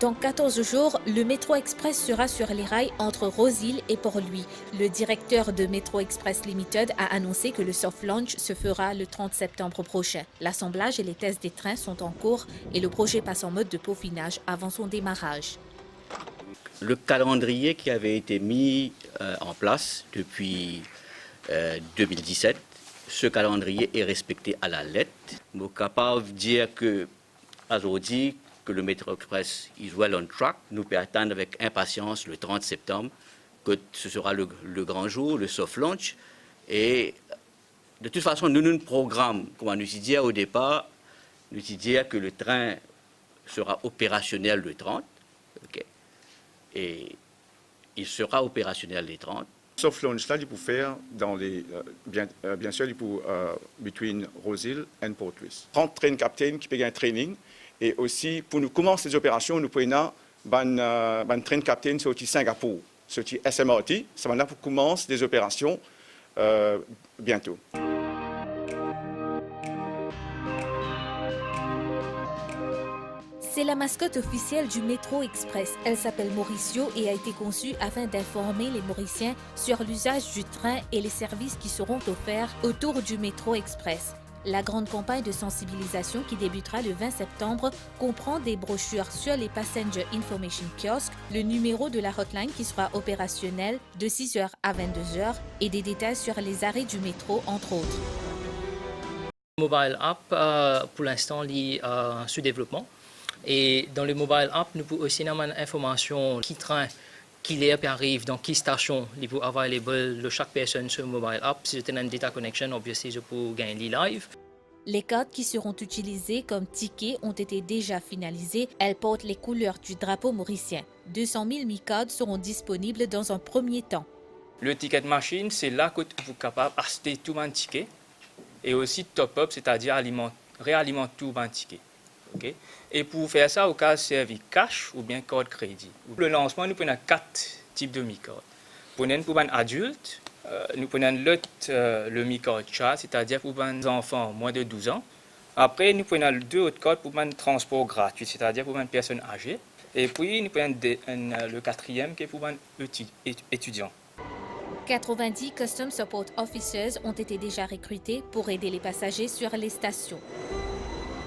Dans 14 jours, le Métro Express sera sur les rails entre Rose-Île et Port-Louis. Le directeur de Metro Express Limited a annoncé que le soft launch se fera le 30 septembre prochain. L'assemblage et les tests des trains sont en cours et le projet passe en mode de peaufinage avant son démarrage. Le calendrier qui avait été mis en place depuis 2017, ce calendrier est respecté à la lettre. Je suis capable de dire que aujourd'hui, que le Metro Express is well on track. Nous pouvons attendre avec impatience le 30 septembre, que ce sera le grand jour, le soft launch. Et de toute façon, nous programme, comme nous dit au départ, nous dit que le train sera opérationnel le 30. Okay. Et il sera opérationnel le 30. Soft launch là, il peut faire dans les bien sûr, il peut between Rose-Île et Port-Louis. 30 train captain qui paye un training. Et aussi, pour nous commencer les opérations, nous prenons un train captain sur Singapour, sur SMRT. Ça va là pour commencer les opérations bientôt. C'est la mascotte officielle du Métro Express. Elle s'appelle Mauricio et a été conçue afin d'informer les Mauriciens sur l'usage du train et les services qui seront offerts autour du Métro Express. La grande campagne de sensibilisation qui débutera le 20 septembre comprend des brochures sur les Passenger Information Kiosks, le numéro de la hotline qui sera opérationnel de 6h à 22h et des détails sur les arrêts du métro, entre autres. Le mobile app, pour l'instant, est sous développement. Et dans le mobile app, nous pouvons aussi avoir une information qui train, qui arrive, dans quelle station il peut available de chaque personne sur le mobile app. Si c'est une data connection, obviously, je peux gagner live. Les cartes qui seront utilisées comme tickets ont été déjà finalisées. Elles portent les couleurs du drapeau mauricien. 200 000 mi-cards seront disponibles dans un premier temps. Le ticket machine, c'est là que vous êtes capable d'acheter tout un ticket et aussi top-up, c'est-à-dire réalimenter tout un ticket. Okay? Et pour faire ça, au cas servi cash ou bien code crédit. Pour le lancement, nous prenons 4 types de mi-cards. Pour un adulte, nous prenons le mi-card chat, c'est-à-dire pour un enfant moins de 12 ans. Après, nous prenons 2 autres codes pour un transport gratuit, c'est-à-dire pour une personne âgée. Et puis, nous prenons le 4e qui est pour un étudiant. 90 Custom Support Officers ont été déjà recrutés pour aider les passagers sur les stations.